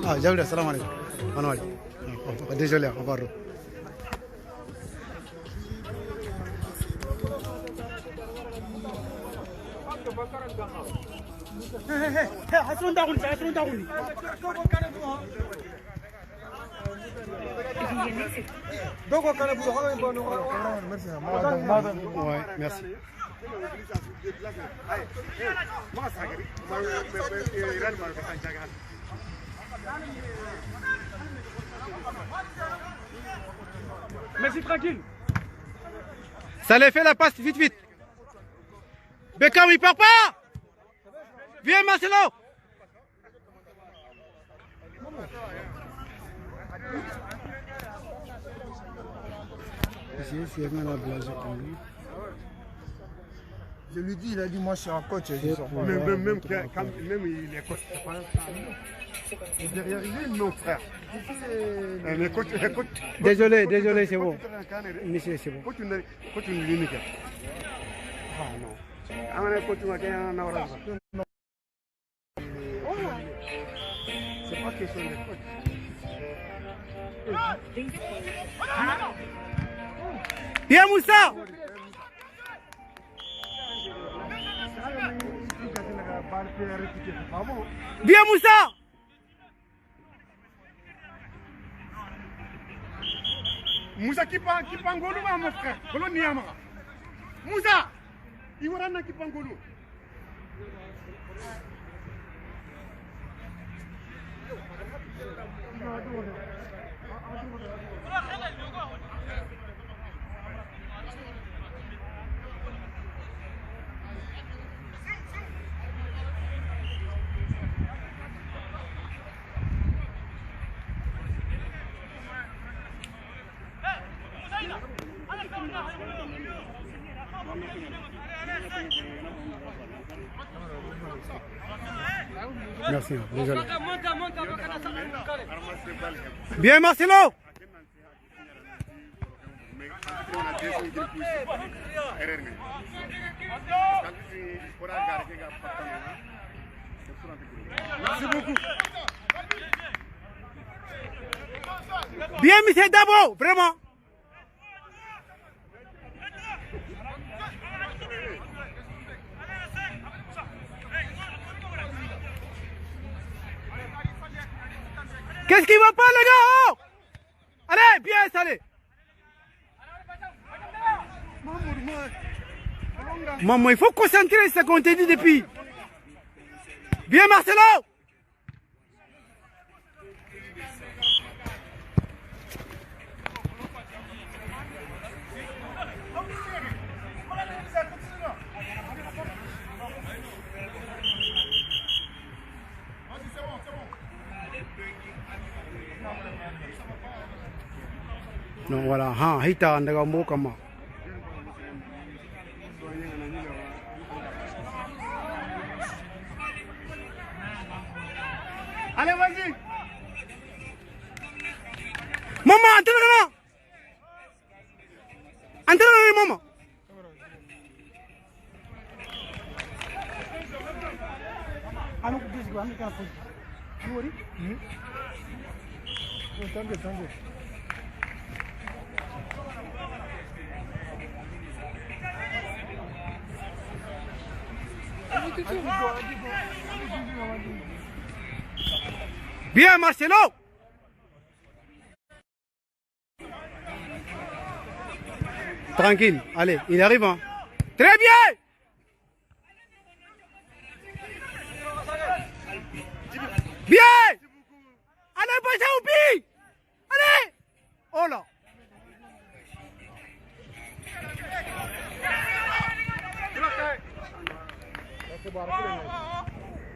Ah, Jaouda, salam alaikum. Désolé, on va. Ouais, merci. Merci, tranquille. Ça les fait la passe, vite, vite. Beckham, il part pas. Viens, Marcelo. Je lui dis, il a dit, moi je suis un coach. Même il est coach. Derrière lui, non, frère. Désolé, c'est bon. Monsieur, c'est bon. C'est pas question de coach. Viens, Moussa. Viens, Moussa. Moussa qui pangolo, mon frère. Moussa, il va rendre qui pangolo. Merci, désolé. Bien, Marcelo. Merci beaucoup. Bien, monsieur Dabo, vraiment. Qu'est-ce qui va pas, les gars? Oh, allez, bien installé. Maman, il faut concentrer ce qu'on t'a dit depuis. Bien, Marcelo. Non, voilà, hita ndaga mboka ma. Allez, vas-y. Maman, entraîne-le. Entraîne-le, maman. Allô, deux secondes, attendez. Bien, Marcelo. Tranquille, allez, il arrive. Hein. Très bien. Bien. Allez, Bacha Oupi. Allez. Oh là.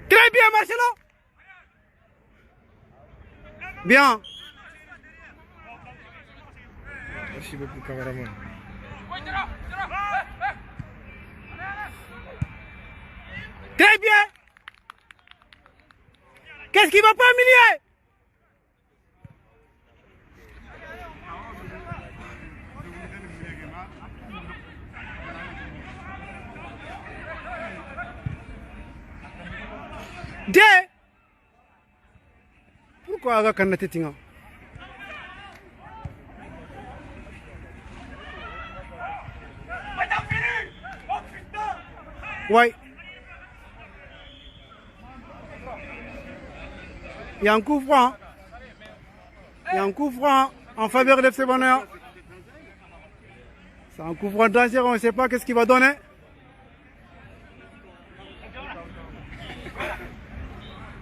Très bien, Marcelo. Bien. Merci beaucoup, cameraman. Très bien. Qu'est-ce qui va pas, Milier? D. Pourquoi aga kanate tinga? Ouais. Il y a un coup franc. Il y a un coup franc en faveur de FC Banaya. C'est un coup franc dangereux, on ne sait pas qu'est-ce qu'il va donner.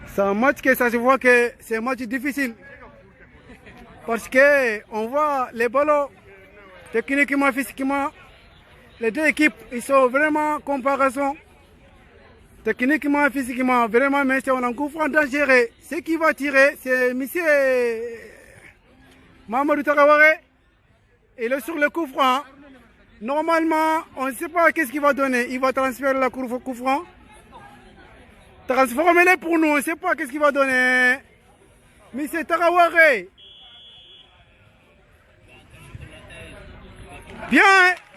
C'est un match que ça se voit que c'est un match difficile. Parce que on voit les ballons techniquement, physiquement. Les deux équipes, ils sont vraiment en comparaison. Techniquement, physiquement, vraiment, mais c'est un coup franc dangereux. Ce qui va tirer, c'est M. Mamadou Taraware. Il est sur le coup franc. Normalement, on ne sait pas qu'est-ce qu'il va donner. Il va transférer la coup franc. Transformez-les pour nous, on ne sait pas qu'est-ce qu'il va donner. M. Taraware. Bien,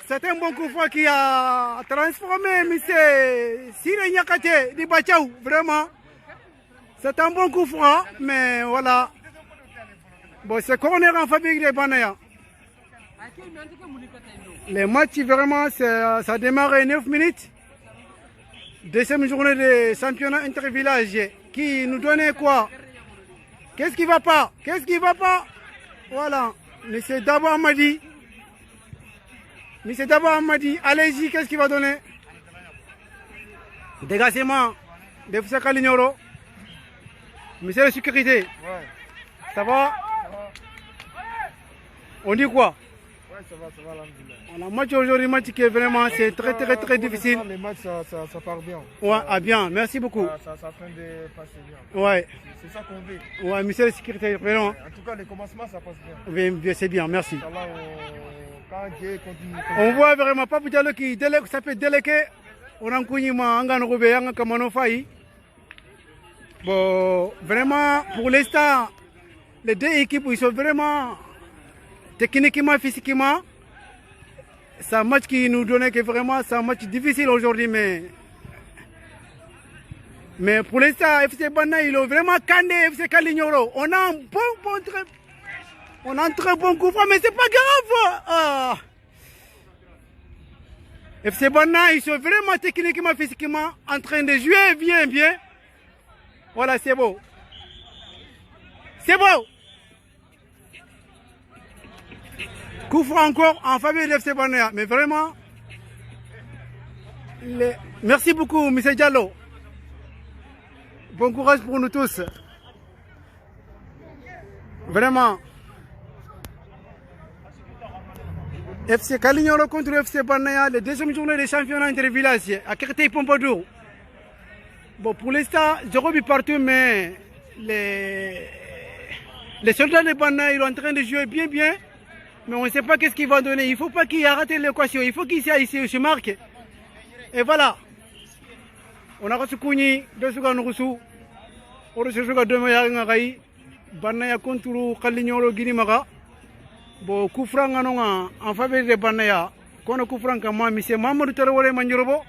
c'est un bon coup franc qui a transformé M. Siré Nyakate di Bachao, vraiment. C'est un bon coup franc, mais voilà. Bon, c'est corner en fabrique de Banaya. Les matchs, vraiment, ça a démarré 9 minutes. Deuxième journée de championnat intervillage qui nous donnait quoi? Qu'est-ce qui va pas? Qu'est-ce qui va pas? Voilà. M. Dabo Amadi. M. Dabo Amadi, allez-y, qu'est-ce qu'il va donner? Dégagement de Foussa Kalignoro. Monsieur la sécurité. Ouais. Ça va? On dit quoi? Ouais, ça va, alhamdoulilah. On a un match aujourd'hui, match qui est vraiment, c'est très difficile. Les matchs, ça part bien. Ouais, ah bien, merci beaucoup. Ça train de passer bien. Ouais. C'est ça qu'on veut. Ouais, monsieur la sécurité, vraiment. En tout cas, les commencements, ça passe bien. Oui, c'est bien, merci. Inch'Allah, quand Dieu continue. On voit vraiment Pape Diallo qui ça peut déléguer. On a un coup de Kamano Faï. Bon, vraiment, pour l'instant, les deux équipes, ils sont vraiment techniquement, physiquement. C'est un match qui nous donnait que vraiment, c'est un match difficile aujourd'hui, mais pour l'instant, FC Bana, il est vraiment candé, FC Kalignoro. On a un très bon coup franc, mais c'est pas grave. Ah. FC Bana, ils sont vraiment techniquement, physiquement en train de jouer bien. Voilà, c'est beau. C'est beau. Coup franc encore en faveur de FC Bana. Mais vraiment, merci beaucoup, M. Diallo. Bon courage pour nous tous. Vraiment. FC Kalignoro contre FC Banaya, les deuxième journée des championnats intervillages à Créteil-Pompadour. Bon, pour l'instant, je revis partout, mais les soldats de Banaya, ils sont en train de jouer bien. Mais on ne sait pas qu'est-ce qu'il va donner. Il ne faut pas qu'il arrête l'équation. Il faut qu'il soit ici, se marque. Et voilà. On a reçu Kouni, deux secondes reçu. On a reçu deux meilleurs Banaya contre Kalignoro Guinimara. Bon, coup franc en faveur de Banaya. Quand on coup franc, moi, M. Mamadou Tarawale Manjurobo.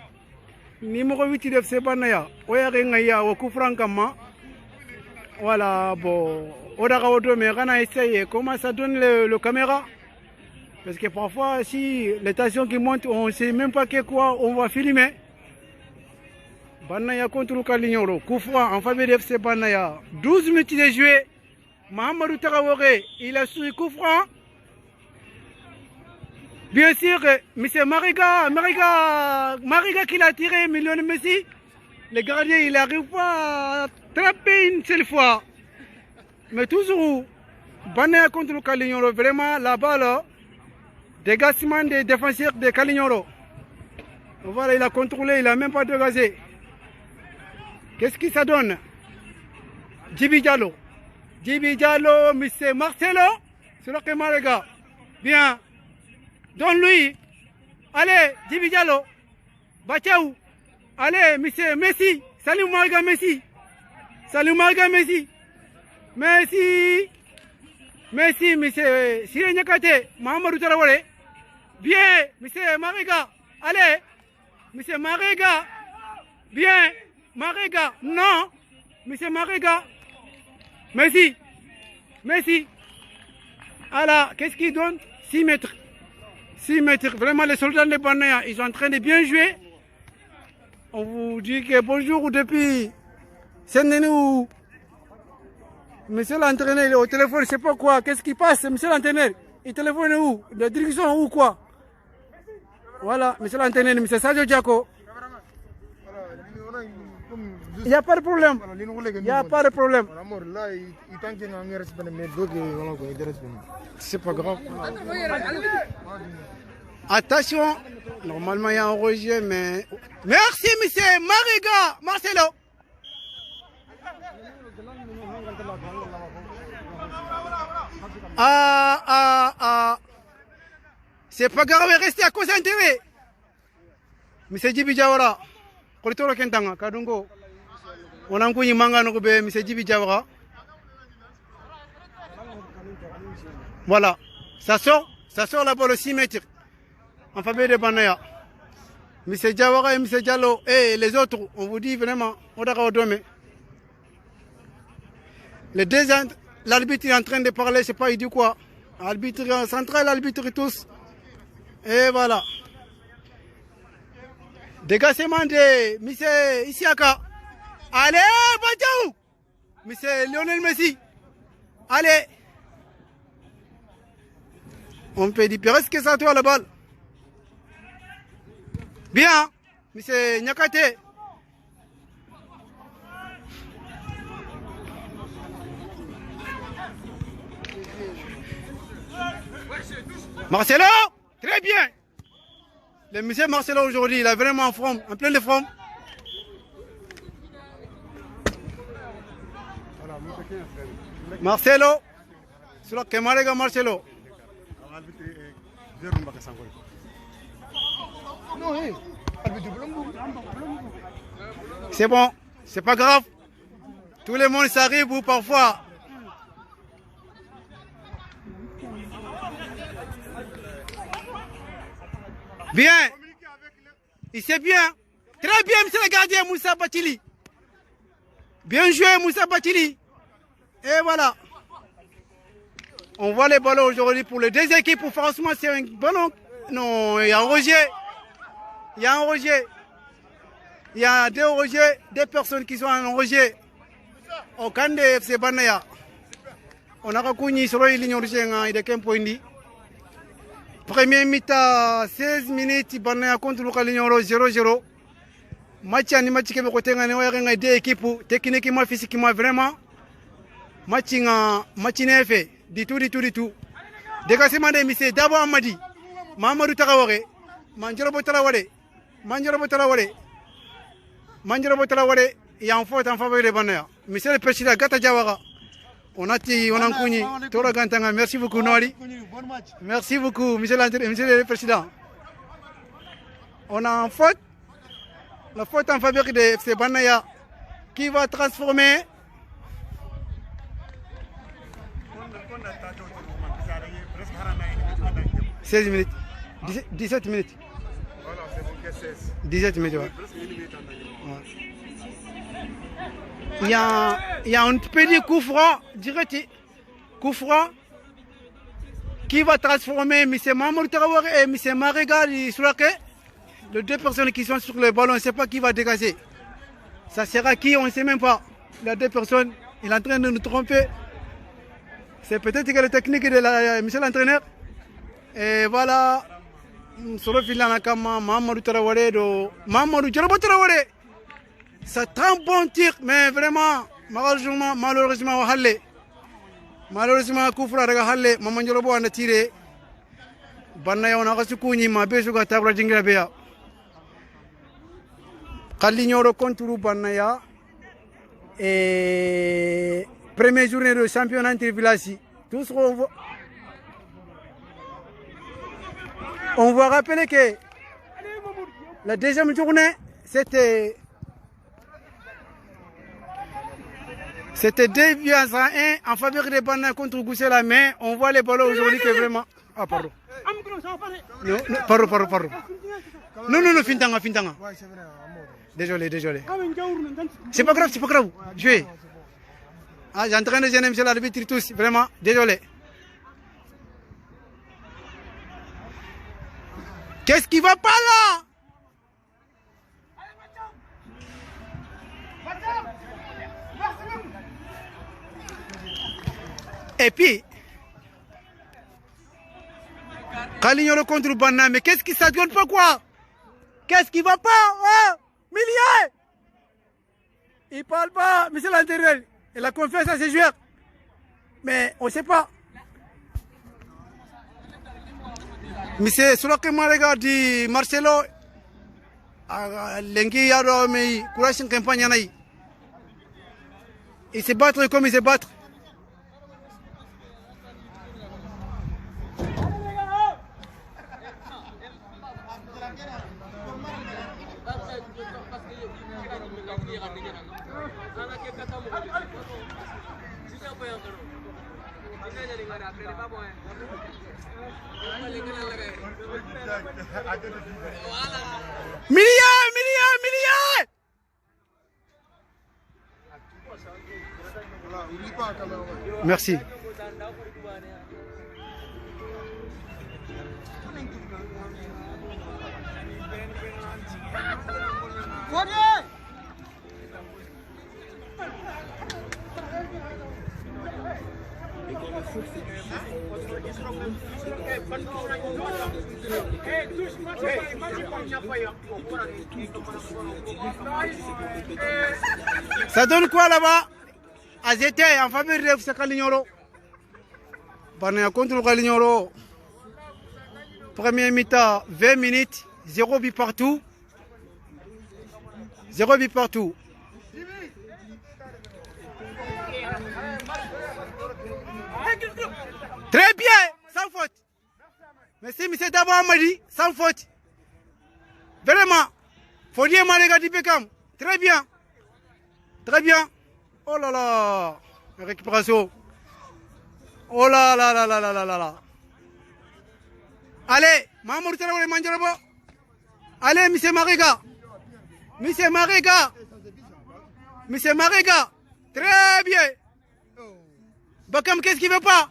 Numéro 8 de FC Banaya. Oya Rengaya, au coup franc, voilà, bon. Odara Odo, mais on a essayé. Comment ça donne le caméra? Parce que parfois, si les tensions qui montent, on ne sait même pas quoi on va filmer. Banaya contre Kalignoro. Coup franc en faveur de FC Banaya. 12 minutes de jouer. Mahamadou Tarawale, il a su coup franc. Bien sûr, M. Mariga qui l'a tiré, Lionel Messi. Le gardien, il n'arrive pas à attraper une seule fois. Mais toujours, Banaya contre Kalignoro, vraiment la balle, dégagement des défenseurs de Kalignoro. Voilà, il a contrôlé, il n'a même pas dégagé. Qu'est-ce que ça donne? Djibi Diallo, M. Marcelo, c'est là que Mariga. Bien. Donne-lui. Allez, Djibi Diallo. Bachao. Allez, monsieur Messi. Salut Marga Messi. Messi, monsieur Siré Nyakate. Mahamadou Tarawale. Bien, monsieur Mariga. Allez, monsieur Mariga. Bien, Mariga. Non. Monsieur Marega. Merci. Merci. Alors, qu'est-ce qu'il donne? 6 mètres. 6 mètres. Vraiment, les soldats de Banaya, ils sont en train de bien jouer. On vous dit que bonjour depuis Saint-Denis. Monsieur l'entraîneur, il est au téléphone, je ne sais pas quoi. Qu'est-ce qui passe, monsieur l'entraîneur? Il téléphone où? La direction ou quoi? Voilà, monsieur l'entraîneur, monsieur Sadio Diako. Il n'y a pas de problème. Il n'y a pas de problème. C'est pas grave. Attention. Normalement, il y a un rejet, mais... Merci, monsieur Marega. Marcelo. C'est pas grave, restez à concentrer. Monsieur Djibi Diawara. Koritoro Kentanga, Kadungo. On a un coup de manga, monsieur Djibi Diawara. Voilà. Ça sort là-bas le 6 mètres. En faveur de Banaya. Monsieur Diawara et monsieur Diallo et les autres, on vous dit vraiment, on a dormi. Les deux, l'arbitre est en train de parler, je ne sais pas, il dit quoi. Arbitre central, l'arbitre tous. Et voilà. Dégagement de monsieur Isiaka. Allez, Badjaou. Monsieur Lionel Messi. Allez. On peut dire presque ça, toi, la balle. Bien, monsieur Nyakate. Marcelo, très bien. Le monsieur Marcelo aujourd'hui, il est vraiment en forme, en pleine forme. Marcelo, c'est là que Marega Marcelo. C'est bon, c'est pas grave. Tout le monde s'arrive ou parfois. Bien. Il sait bien. Très bien, monsieur le gardien Moussa Batili. Bien joué, Moussa Batili. Et voilà. On voit les ballons aujourd'hui pour les deux équipes. Franchement, c'est un ballon. Non, il y a un rejet. Il y a un rejet. Il y a deux rejets, deux personnes qui sont en rejet. Au camp de FC Banaya. On a reconnu sur les lignes rouges, il y a 15 points. Premier mi-temps, 16 minutes, Banaya contre le Calignon 0-0. Match animatique qui est deux équipes, techniquement, physiquement, vraiment. Match fait, du tout. Dégagement de Missé, d'abord Amadi, Mamadou Taraware, Manjaro Taraware, il y a un faute en faveur de Banaya. Monsieur le Président, Gata Diawara. On a connu, Tora Gantanga, merci beaucoup, Noali. Merci beaucoup, monsieur le Président. On a un faute, la faute en faveur de FC Banaya, qui va transformer. « 16 minutes. 17 minutes. 17 minutes, ouais. Il y a un petit coup froid, direct, coup froid, qui va transformer M. Mamour Taraware et M. Marega Soulake, les deux personnes qui sont sur le ballon, on ne sait pas qui va dégager. Ça sera qui, on ne sait même pas. Les deux personnes, il est en train de nous tromper. C'est peut-être que la technique de monsieur l'entraîneur. Et voilà, sur le fil Mamadou Taraware, Mamadou Taraware. C'est un bon tir, mais vraiment, malheureusement, malheureusement, Koufra Halle, Maman Jolobo a tiré. Banaya, on a reçu Kouni, ma besoin de Tabra Jingrabea. Kalignoro contre Banaya. Et première journée de championnat intervillage. Tous on va rappeler que la deuxième journée, c'était 2 buts à 1 en faveur des Banaya contre Goussela, mais on voit les ballons aujourd'hui que vraiment. Ah, pardon. Non, non, pardon. Non, Fintanga. Ouais, c'est vrai, à mort. Désolé. C'est pas grave. Je vais. Ah, j'ai en train de gêner monsieur l'arbitre tous, vraiment, désolé. Qu'est-ce qui va pas là? Et puis, Kalignolo contre Banna, mais qu'est-ce qui ça donne pas quoi? Qu'est-ce qui va pas? Oh, Milier! Il parle pas, monsieur l'intérieur. Il a confiance à ses joueurs. Mais on ne sait pas. Monsieur, selon que moi regarde Marcelo, Lenki Yaro, mais courage en campagne, il se battre comme il se battre. Milier! Merci. Ça donne quoi là-bas? AZT en faveur de FC Kalignolo. Banaya contre Kalignolo. Premier mi-temps, 20 minutes, 0 but partout. 0 but partout. Très bien, sans faute. Merci, M. Dabo Amadi, sans faute. Vraiment. Faut dire, Maléga Dipekam. Très bien. Oh là là. Récupération. Oh là là. Allez, Mamour Traoré Manjarabo. Allez, M. Marega. Très bien. Bakam, qu'est-ce qu'il veut pas?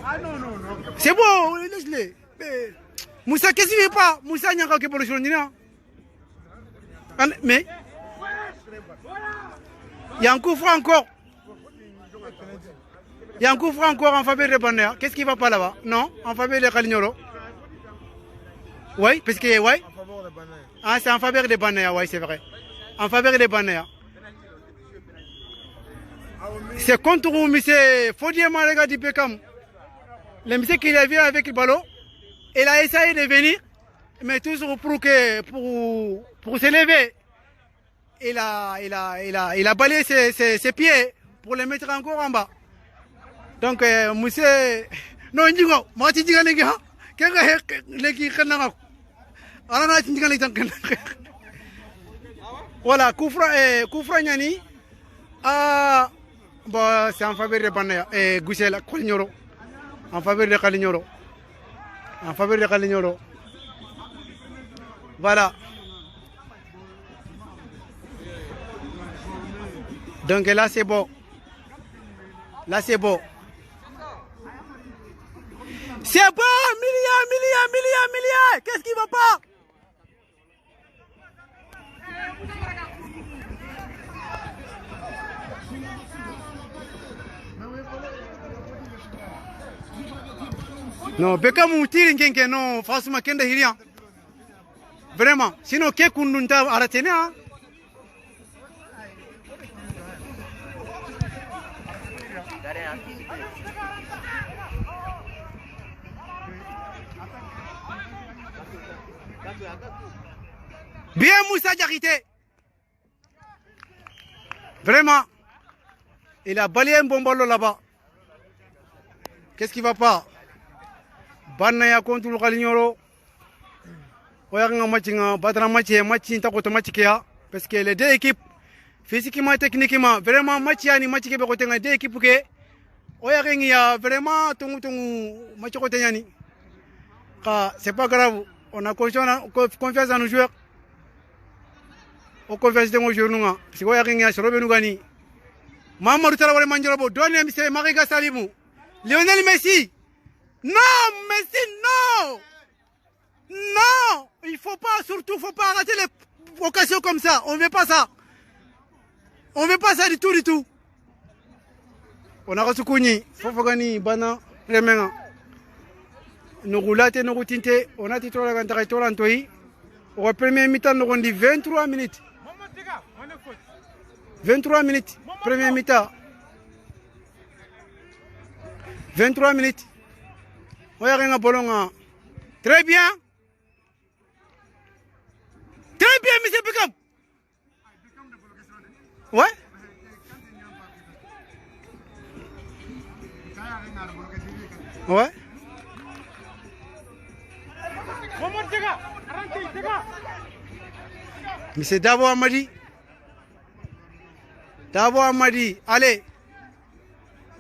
Ah non. C'est bon, laisse-le. Moussa, qu'est-ce qu'il veut pas? Moussa, il n'y a pas de solution. Mais, il y a un coup franc encore. En faveur de Banaya. Qu'est-ce qui va pas là-bas? Non, en faveur de Kalignolo. Oui, parce que, oui. Ah, c'est en faveur de Banaya, oui, c'est vrai. En faveur de Banaya. C'est contre monsieur Fodier Malega Dipekam. Le monsieur qui est venu avec le ballon, il a essayé de venir, mais toujours pour se lever. Il a balayé ses pieds pour les mettre encore en bas. Donc, monsieur, non, voilà, Koufra Nyani. Ah, bon, c'est en faveur de Banaya et Goussel Kalignolo. En faveur de Kalignolo. Voilà. Donc là, c'est bon. C'est bon, Milier. Qu'est-ce qui va pas? Non, Beckham ou Tirinkenke, non, franchement, Kenda Hirian. Vraiment. Sinon, Kekundunta Aratene, hein? Bien Moussa Diakité. Vraiment. Il a balayé un bon ballon là-bas. Qu'est-ce qui va pas? Banaya contre le Kalignolo. Oyanga matchinga, badra match takoto match kia. Parce que les deux équipes, physiquement et techniquement, vraiment match yani match ke bekotenga deux équipes ke. il y a vraiment c'est pas grave. On a confiance en nos joueurs. On confiance dans nos joueurs. C'est quoi il y a sur le Gani. Mamadou Traoré Manjorobo, donnez M. Mariga Salimou. Lionel Messi. Non, Messi, non. Non, il faut pas, surtout, faut pas arrêter les occasions comme ça. On veut pas ça. On veut pas ça du tout, du tout. On a reçu Kouni, Fofogani, Bana, Remenga. Nous roulons, nous routines, on a titré la gantare, tout l'antoi. Au premier mi-temps, nous avons dit 23 minutes. 23 minutes, premier mi-temps. 23 minutes. On y a un ballon. Très bien. Très bien, M. Beckham. Ouais. Ouais. M. Dabo Amadi. Dabo Amadi. Allez.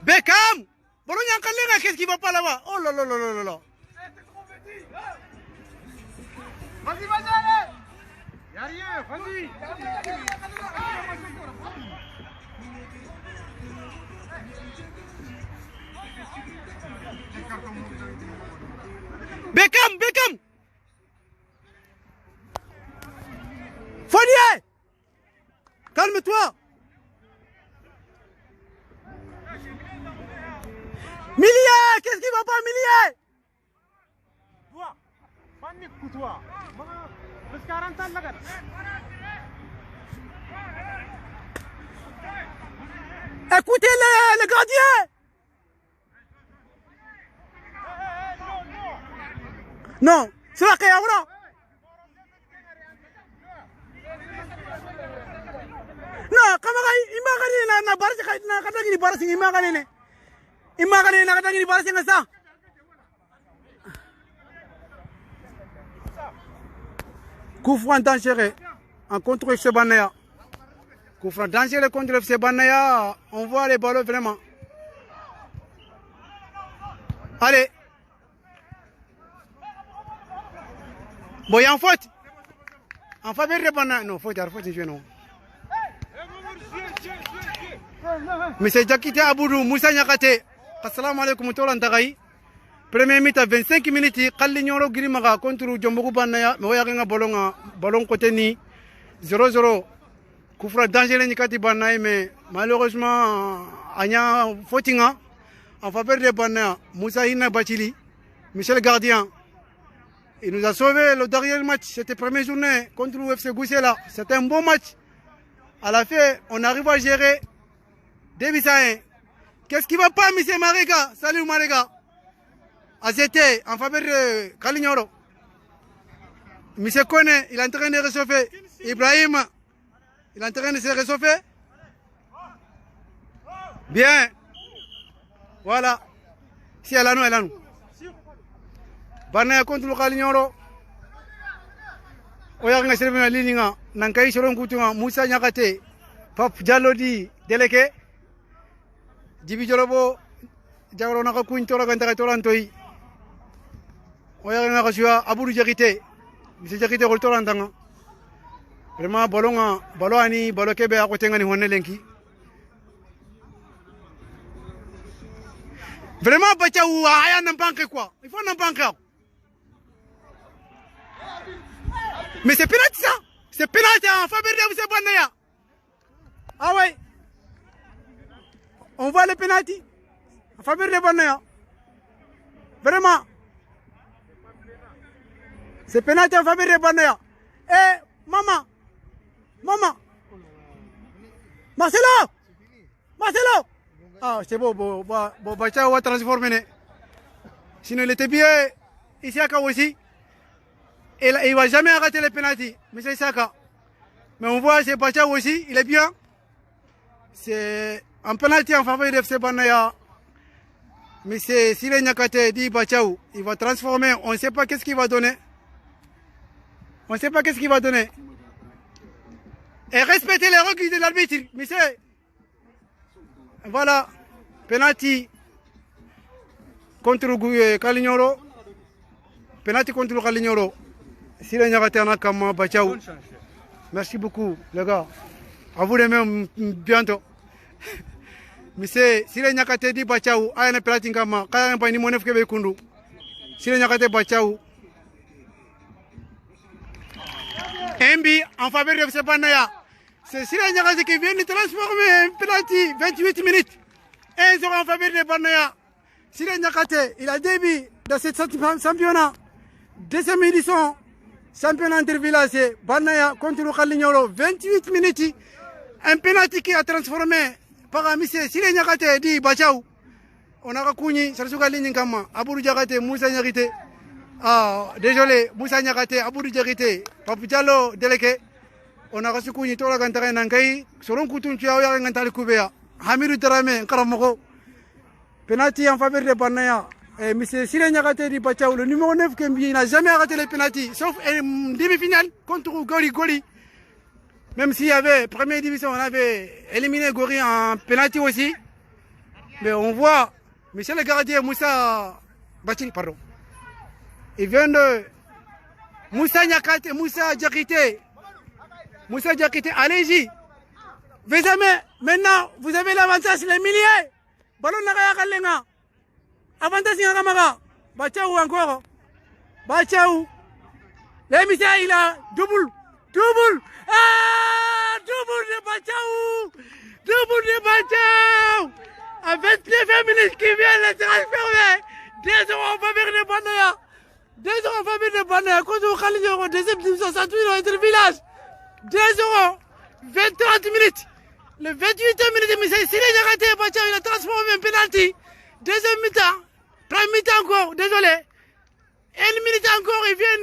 Beckham. Qu'est-ce qui va pas là-bas? Oh là là là là là. Vas-y, vas-y, allez. Y'a rien, vas-y. Beckham, Beckham. Fournier. Calme-toi. Millier, qu'est-ce qui va pas, Millier? Toi, panique pour toi. Bus 40 ans lagat. Écoutez le gardien. Non, c'est la qu'il y a là. Non, comment il m'a gagné na barre na katagini barre singi m'a gagné. Il m'a gagné na katagini barre singi ça. Coup franc dangereux en contre FC Banaya. Coup franc dangereux contre FC Banaya. On voit les ballons vraiment. Allez. Bon, il y a une faute. En faveur de Banaya. Non, faute, non. Monsieur Jakite Aboudou, Moussa Nyakate. Assalamu alaikum, Tolan Tagay. Premier mi-temps 25 minutes, Kalignoro Girimaga contre Djombougou Banaya, mais il y a un ballon côté ni 0-0. Koufra dangereux Nikati Banaya, mais malheureusement, il y a un footing en faveur de Banaya. Moussa Hina Bachili, Michel Gardien. Il nous a sauvé le dernier match, c'était la première journée contre l'UFC Goussela. C'était un bon match. À la fin, on arrive à gérer 2-1. Qu'est-ce qui va pas, M. Mariga? Salut Mariga. AZT en faveur de Kalignoro. M. Kone, il est en train de réchauffer. Ibrahim, il est en train de se réchauffer. Bien. Voilà. Si elle a nous, elle a nous. Banaya contre le Kalignoro. Oya nga serve na lininga nankai soron kutunga Moussa Nyakate Pap Jalodi Deleke Jibi Jolobo Jawro naka kuntora gantaka torantoi Oya nga kasua Aboudou Jakite Monsieur Jakite ko torantanga vraiment ballon ani ballon kebe akotenga ni honne lenki vraiment bacha ou aya nampanke quoi il faut nampanke. Mais c'est pénalty ça. C'est pénalty en faveur de FC Banaya. Ah ouais. On voit le pénalty en faveur de Banaya. Vraiment. C'est pénalty en faveur de Banaya. Eh, maman. Marcelo. Ah, c'est bon, Bacha va transformer. Sinon, il était bien ici à Kawashi. Il ne va jamais arrêter les pénaltys, M. Saka. Mais on voit, c'est Bacha aussi, il est bien. C'est un pénalty en faveur de FC Banaya. Mais c'est Sile Nyakate dit Bachao, il va transformer, on ne sait pas qu'est-ce qu'il va donner. Et respecter les règles de l'arbitre, monsieur. Voilà, pénalty contre Kalignoro. Penalty contre Kalignoro. Sile Nyakate Anakama Bachao. Merci beaucoup, les gars. À vous de même, bientôt. Monsieur, Sile Nyakate di Bachao, Ayana Penalty Kama, Kaya Pani Monef Kebe Kundu. Sile Nyakate Bachao. MB en faveur de FC Banaya. C'est Sile Nyakate qui vient de transformer un penalty 28 minutes. 1-0 en faveur de Banaya. Sile Nyakate, il a début dans cette championnat. Deuxième édition, championnat intervillage, Banaya contre le Kalignoro, 28 minutes. Un penalty qui a transformé par M. Sile Nyakate di Bachao. On a Kouni, Sarsuka Linkama, Aboudou Diakate, Moussa Nyakate. Ah, désolé, Moussa Nyakate, Aboudou Diakate, Papujalo Deleke. On a reçu Kouni, Tola Gantare Nankai, Soron Koutoun Tuya, Gantale Koubea, Hamidou Terame, Karamoko. Penalty en faveur de Banaya. M. Sile Nyakate di Bachao, le numéro 9 Kembi, n'a jamais arrêté les penalty, sauf une demi-finale contre Goli. Même s'il y avait première division, on avait éliminé Gori en penalty aussi. Mais on voit, monsieur le gardien Moussa Bachili, pardon. Il vient de Moussa Nyakate, Moussa Diakité. Moussa Diakité, allez-y. Maintenant, vous avez l'avantage, les milliers. Ballon Nagaya Kalenga. Avantage Nagamaga. Bachao encore. Bachao. L'émission, il a double. Ah, double de Bachao. Double de Bachao. À 29 minutes qui viennent le transformer. 2 euros en faveur de Banaya. 2 euros en faveur de Banaya. Contre Kalignoro, deuxième division, ça tue dans notre village. 2 euros. 30 minutes. Le 28 minutes, mais c'est Sile Nyakate Bachao, il a transformé un penalty. Deuxième mi-temps. Première mi-temps encore, désolé. Une minute encore, il vient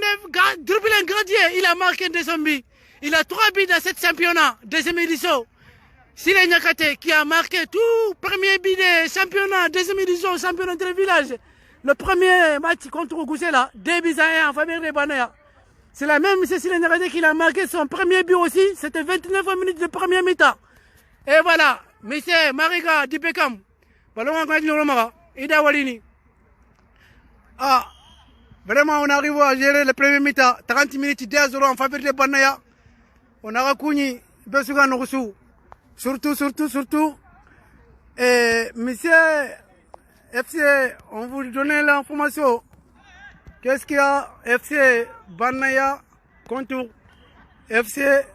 de dribbler un gradien. Il a marqué un deuxième but. Il a 3 buts dans cette championnat, deuxième édition. Sile Nyakate qui a marqué tout premier but de championnat, deuxième édition, championnat de village. Le premier match contre Goussela, 2 buts à 1 en faveur de Banaya. C'est la même Sile Nyakate qui a marqué son premier but aussi. C'était 29 minutes de première mi-temps. Et voilà, monsieur Mariga Dipekam. Ballon en Kalignoro, Ida Walini. Ah, vraiment, on arrive à gérer le premier mi-temps. 30 minutes, 2 euros en faveur de Banaya. On a Kouni, Besuga Norusu. Surtout. Et monsieur FC, on vous donne l'information. Qu'est-ce qu'il y a FC Banaya contre FC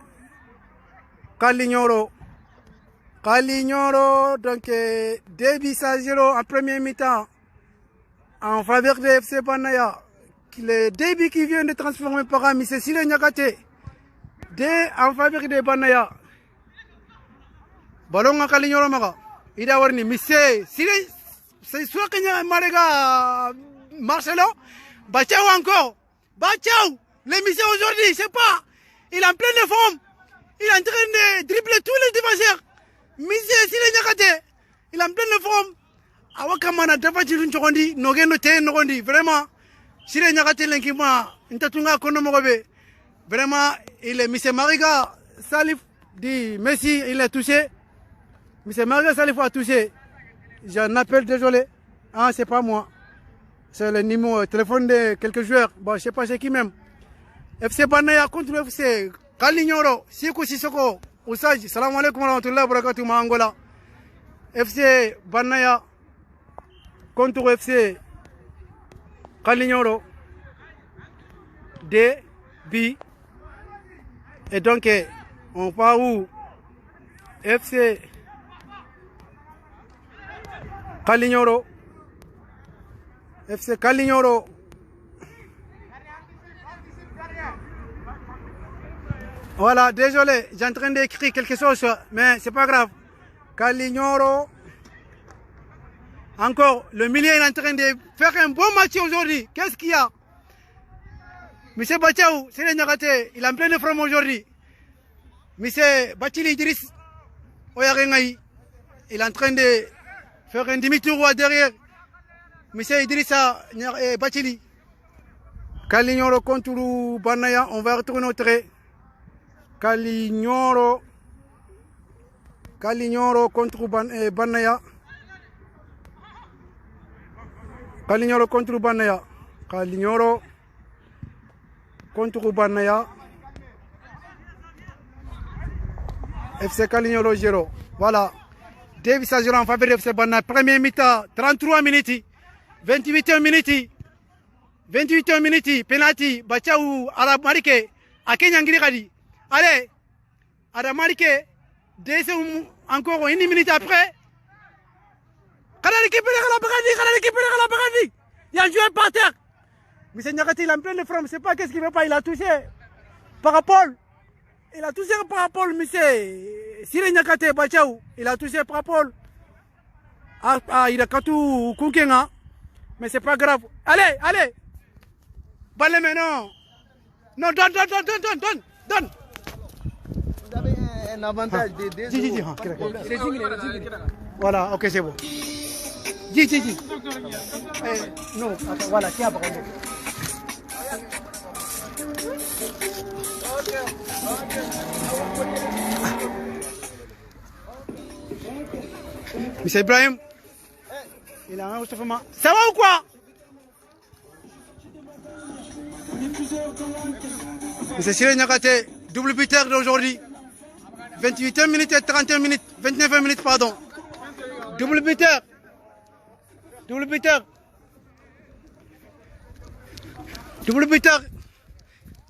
Kalignoro. Donc 2 buts à 0 en premier mi-temps en faveur de FC Banaya. Le début qui vient de transformer par M. Sile Nyakate. En faveur de Banaya. Ballon à Kalignoro Maga. Il a warni. Monsieur Sile, c'est soit qu'il y a Marega Marcelo. Bachao encore. Bachao. L'émission aujourd'hui, c'est pas. Il est en pleine forme. Il est en train de dribbler tous les défenseurs. Monsieur Sile Nyakate. Il est en pleine forme. Awakamana Davaji Nchondi. Nogeno Te Nogondi. Vraiment. Sile Nyakate Lenkima. Ntatunga Konomogobe. Vraiment, il est M. Mariga Salif dit Messi, il est touché. M. Mariga Salif a touché. J'en appelle, désolé. Ah, c'est pas moi. C'est le numéro téléphone de quelques joueurs. Bon, je sais pas c'est qui même. FC Banaya contre FC Kalignoro. Siko Sissoko. Ousaj. Salam alaikum wa rahmatullahi wa barakatuh. Angola. FC Banaya contre FC Kalignoro. D. B. Et donc, on part où? FC Kalignoro. FC Kalignoro. Voilà, désolé, j'ai en train d'écrire quelque chose, mais c'est pas grave. Kalignoro. Encore, le milieu est en train de faire un bon match aujourd'hui. Qu'est-ce qu'il y a? Monsieur Bachao, Sile Nyakate, il est en pleine forme aujourd'hui. Monsieur Bachili Idriss Oyarengaï, il est en train de faire un demi-tour derrière. Monsieur Idrissa Bachili. Kalignoro contre Banaya, on va retourner au trait. Kalignoro contre Banaya. Calignoro contre Banaya. Calignoro contre Banaya. FC Calignoro 0. Voilà. 2 à 0 en faveur de FC Banaya. Premier mi-temps, 33 minutes. 28 minutes. 28 minutes. Penalty. Bachaou, Aramarike. Akenyangiri Kadi. Allez. Aramarike. Deuxième, encore 1 minute après. Il y a un joueur par terre. Mais c'est Nyakate, il a en plein de frappe. Je ne sais pas qu'est-ce qu'il ne veut pas. Il a touché Parapol. Il a touché Parapol, mais c'est Sire Nyakate, Bachaou. Il a touché Parapol. Il a Katou Kunkenga. Mais c'est pas grave. Allez, allez. Balle maintenant. Non, donne. Vous avez un avantage de 2 euros. Voilà, ok, c'est bon. Dis. Non, attends, voilà, tiens, par exemple. Monsieur Ibrahim, il a un réchauffement. Ça va ou quoi? Monsieur Siré Nyakate, double buteur d'aujourd'hui. 28 minutes et 31 minutes, 29 minutes, pardon. Double buteur.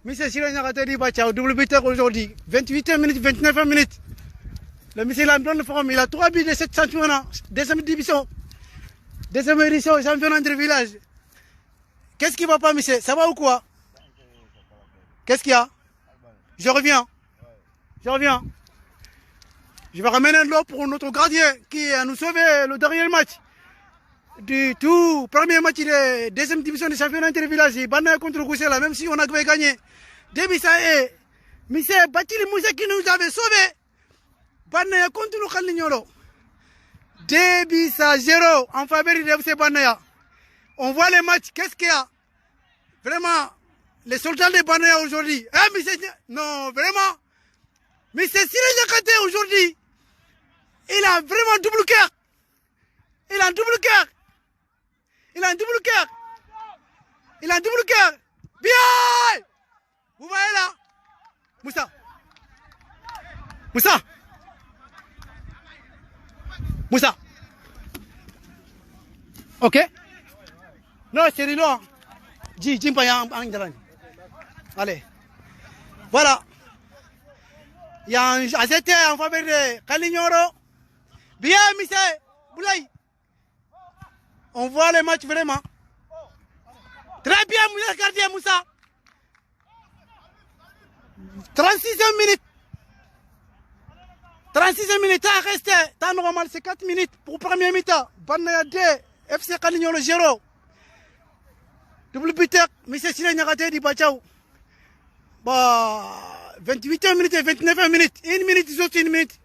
Monsieur Siré Nyakate dit Bachao, double buteur aujourd'hui. 28 minutes, 29 minutes. Le monsieur l'a donné forme, il a 3 buts de cette championnat, deuxième division. Deuxième édition, championnat de village. Qu'est-ce qui va pas, monsieur? Ça va ou quoi? Qu'est-ce qu'il y a? Je reviens. Je vais ramener l'eau pour notre gardien qui a nous sauvé le dernier match. Du tout, premier match de deuxième division de championnat intervillage. Banaya contre Goussela, même si on a gagné. Depuis ça est, monsieur Batili Moussa qui nous avait sauvés. Banaya contre le Calignoro. 2-0 en faveur de FC Banaya. On voit les matchs, qu'est-ce qu'il y a? Vraiment, les soldats de Banaya aujourd'hui. Non, vraiment. Mais c'est Siré Nyakate aujourd'hui. Il a vraiment double cœur. Il a un double cœur. Bien. Vous voyez là. Moussa. Ok. Non, c'est Rino. Allez. Voilà. Il y a un AZT en faveur de Calignoro. Bien, monsieur Boulaye. On voit le match vraiment. Très bien, monsieur gardien Moussa. 36e minute. 36e minute, temps resté. Temps normal, c'est 4 minutes pour premier mi-temps. Banaya 2, FC Calignoro 0. Double buteur, monsieur Siré Nyakate dit Bachao. 28 minutes et 29 minutes. 1 minute, juste 1 minute.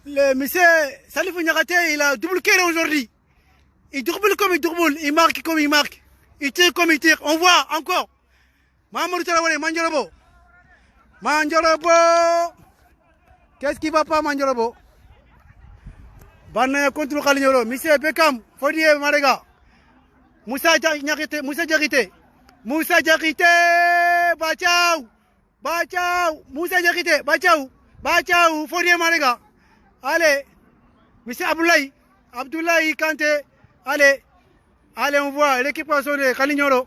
Le monsieur Salifou Nyakate, il a double cœur aujourd'hui. Il double comme il double. Il marque comme il marque. Il tire comme il tire. On voit encore. Mamadou Traoré, Mandiorobo. Qu'est-ce qui va pas, Mandiorobo? Banaya contre Calignoro. Monsieur Bekam, Fodie Marega. Moussa Diakité. Bachao. Moussa Diakité. Bachao. Fodie Marega. Allez. Monsieur Abdoulaye Kanté. Allez, on voit l'équipation de Calignoro.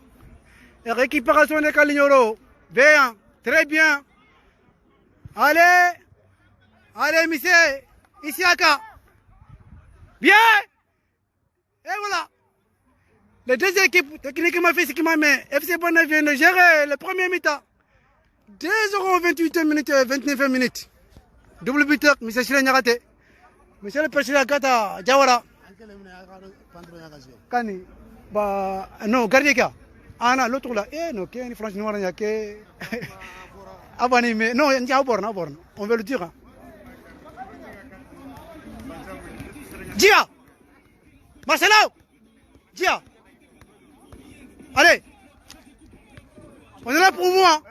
Récupération de Calignoro. Bien, très bien. Allez, monsieur Isiaka. Bien. Et voilà. Les deux équipes, techniquement, physiquement, mais FC Banaya vient de gérer le premier mi-temps. 2-0, 28 minutes, 29 minutes. Double buteur, monsieur Siré Nyakate. Monsieur le président Kata Diawara. Kani, non, gardien kia. Ana, l'autre là. Non, qui est une franche noire, il y a que. Abani, mais non, il y a un borne. On veut le dire. Dia! Marcelo! Dia! Allez! On est là pour moi.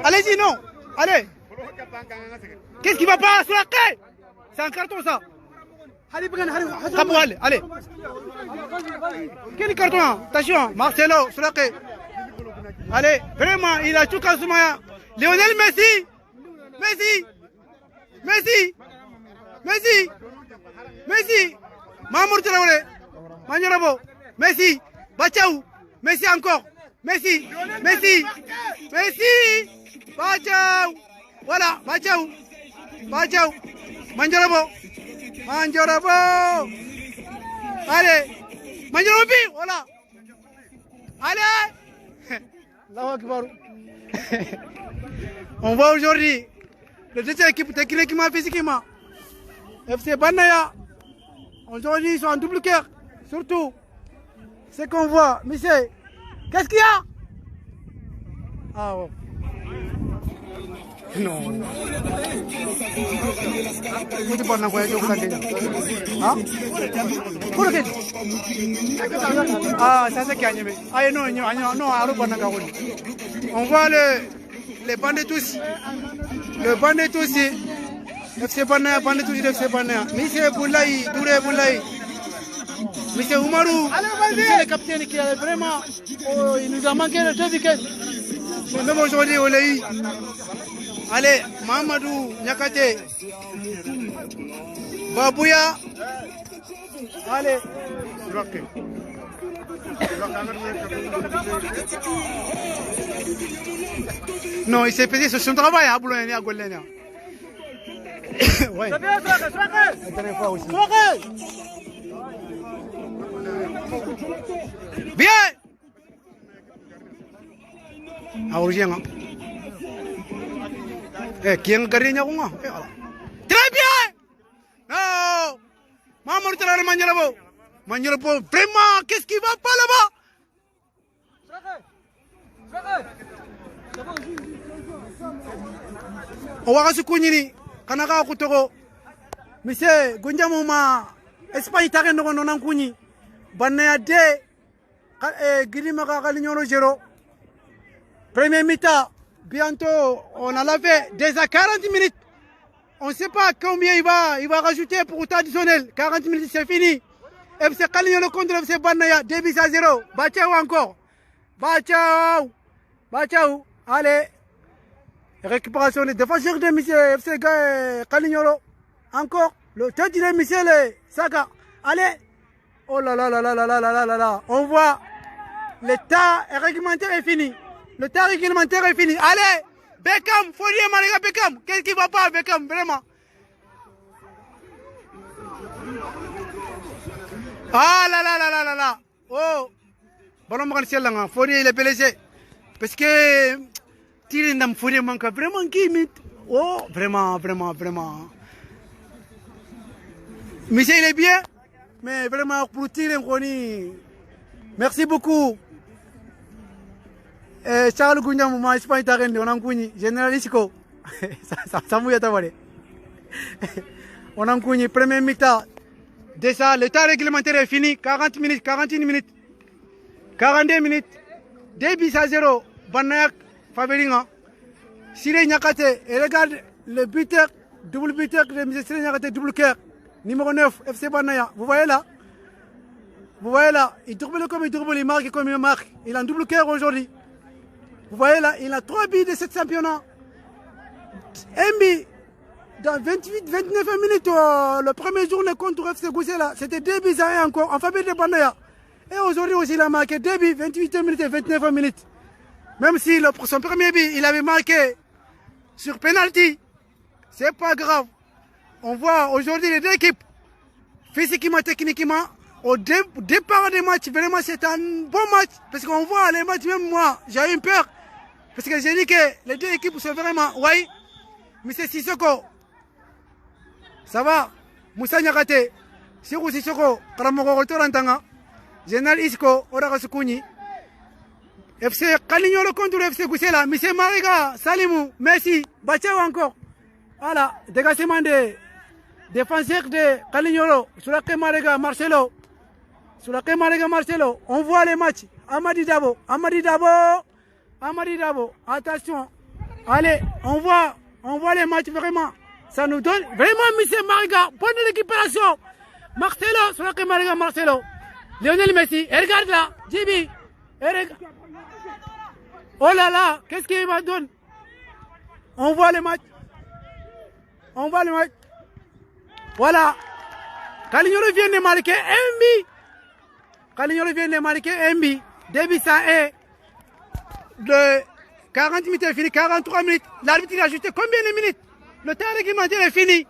Allez-y, non! Allez! Qu'est-ce qui va pas sur la clé? C'est un carton ça. Allez. Quel carton? Attention, Marcelo, Soulake. Allez, vraiment, il a tout cassé. Lionel Messi. Mamour Traoré. Manyorabo. Messi. Bachao. Messi encore. Messi. Bachao. Voilà, Bachao. Manyorabo. Allez. Manyorabo, voilà. Allez. Allahu Akbar. On voit aujourd'hui les deux équipes techniquement, physiquement. FC Banaya, aujourd'hui ils sont en double cœur. Surtout, ce qu'on voit, monsieur, qu'est-ce qu'il y a? Ah ouais. Non. Ah, ça c'est gagné. Ah non, on voit les bandits tous. Le bandit tous. FC Banaya, bandit tous, FC Banaya. Monsieur Boulaye, Touré Boulaye. Monsieur Oumarou, monsieur le capitaine qui est vraiment. Oh, il nous a manqué le 2 week-ends. Mais même aujourd'hui, on l'a eu. Allez, Mamadou Nyakate. Babouya. Allez. Non, il s'est pesé sur son travail à Boulogne, à Golenia. Ouais. La dernière fois aussi. Bien. Aurigien. Qui est gardien? Très bien. Non. Mamour Traoré Manyorabo. Vraiment, qu'est-ce qui va pas là-bas? On va se coucher. Kanaka Kutoro. Monsieur Gunjamouma. Espagne Taren no Nankuni. Banaya de. Girimaka Kalignolo 0. Premier mi-temps. Bientôt, on a lavé déjà 40 minutes. On ne sait pas combien il va rajouter pour temps additionnel. 40 minutes, c'est fini. FC Kalignolo contre FC Banaya. 2 buts à 0. Bachao encore. Bachao. Allez. Récupération des défenseurs de M. FC Kalignolo. Encore. Le tête de M. Saka. Allez. Oh là là. On voit. Le temps réglementaire est fini. Allez. Beckham. Fourier Mariga Beckham. Qu'est-ce qui va pas Beckham? Vraiment. Ah là. Oh. Bon, on Fourier il est blessé. Parce que. Tirindam Fourier manque vraiment qui mit. Oh, vraiment. Monsieur, il est bien. Mais vraiment, pour tirer, merci beaucoup. Charles Gounyam, moi, Espagne, Tarende, on a un cougni. Général Isco. Ça mouille à tabaler. On a un cougni. Premier mi-temps. Déjà, le temps réglementaire est fini. 40 minutes, 41 minutes. 42 minutes. 2 buts à 0. Banayak, Faveringa. Siré Nyakate. Et regarde le buteur, double buteur de M. Siré Nyakate, double cœur. Numéro 9, FC Banaya. Vous voyez là? Il double comme il double, il marque comme il marque. Il a un double cœur aujourd'hui. Vous voyez là, il a 3 buts de ce championnat. Un but dans 29 minutes, le premier jour contre FC Goussela. C'était 2 buts à 1 encore en faveur de Banaya. Et aujourd'hui aussi, il a marqué 2 buts, 28 minutes et 29 minutes. Même si son premier but, il avait marqué sur penalty. C'est pas grave. On voit aujourd'hui les deux équipes, physiquement, techniquement, au départ des matchs, vraiment c'est un bon match. Parce qu'on voit les matchs, même moi, j'ai eu peur. Parce que j'ai dit que les deux équipes sont vraiment, oui, M. Sissoko, ça va, Moussa Nyakate, Sirou Sissoko, Karamoko Rotorantanga, Général Isco, Oraka Sukuni, FC Kalignolo contre FC Goussela, M. Mariga, Salimou, Messi, Bachao encore. Voilà, dégagement des défenseurs de Kalignolo, Soulake Mariga, Marcelo. On voit les matchs. Amadi Dabo. Attention. Allez, on voit les matchs vraiment. Ça nous donne vraiment, M. Mariga, bonne récupération. Marcelo, sur la Mariga, Marcelo. Lionel Messi, et regarde là, Jibi. Oh là là, qu'est-ce qu'il m'a donné? On voit le match. On voit le match. Voilà. Calignolo vient de marquer un but. Calignolo vient de marquer un but. Début ça est de 40 minutes est fini, 43 minutes. L'arbitre a ajouté combien de minutes? Le temps réglementaire est fini.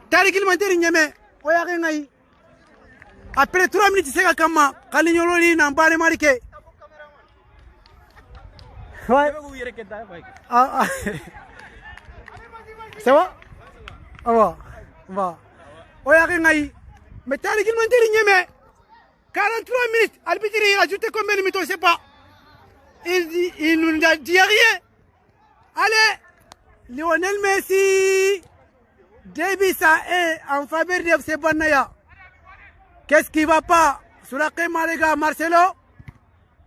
Le temps réglementaire est fini. Après 3 minutes, c'est comment Calignolo n'a pas marqué. Ouais. Ah, ah. Ça va? Ah va. Va. Mais t'as réglementé 43 minutes. L'arbitre a ajouté combien de minutes? On ne sait pas. Il nous a dit rien. Allez, Lionel Messi. Début ça est en faveur de FC Banaya. Qu'est-ce qui va pas? Sur la Marega, Marcelo?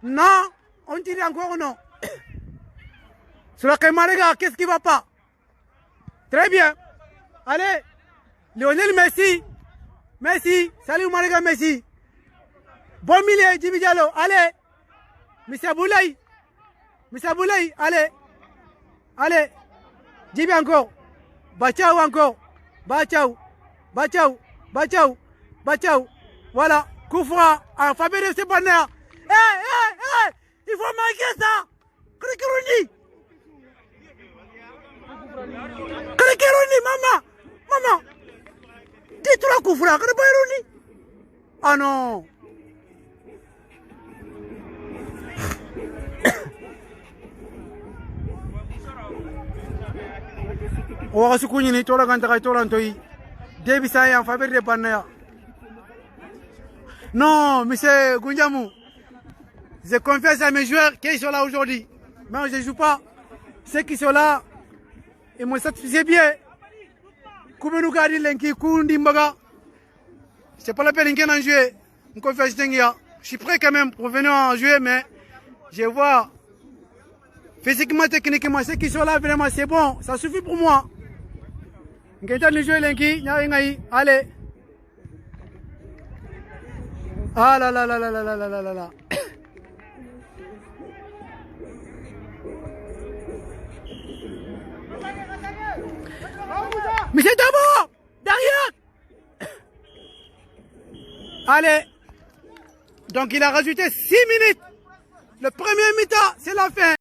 Non. On dirait encore non. Sur la Marega, qu'est-ce qui va pas? Très bien. Allez, Lionel Messi. Messi, salut Marega Messi. Bon milieu, Djibi Diallo. Allez, Missa Boulaye. Missa Boulaye, allez. Allez, Djibi encore. Bachao encore. Bachao. Bachao. Bachao. Bachao. Voilà, Koufra en faveur de ce bonheur. Il faut marquer ça. Krikiruni. Krikiruni, maman. Maman. Dis-toi Koufra, Krikiruni. Ah non. On va se couiner, tu l'as Début ça est en faveur de Banaya. Non, monsieur Goundiamou, je confesse à mes joueurs qu'ils sont là aujourd'hui. Mais je ne joue pas. Ceux qui sont là, ils me satisfaisaient bien. Koubenougadi Lenki, Koundimbaga. C'est pas la peine d'en jouer. Je suis prêt quand même pour venir en jouer, mais je vois physiquement, techniquement, ceux qui sont là, vraiment, c'est bon. Ça suffit pour moi. Allez. Ah là là là là là là là là là là. Mais c'est d'abord derrière. Allez. Donc il a rajouté 6 minutes. Le premier mi-temps, c'est la fin.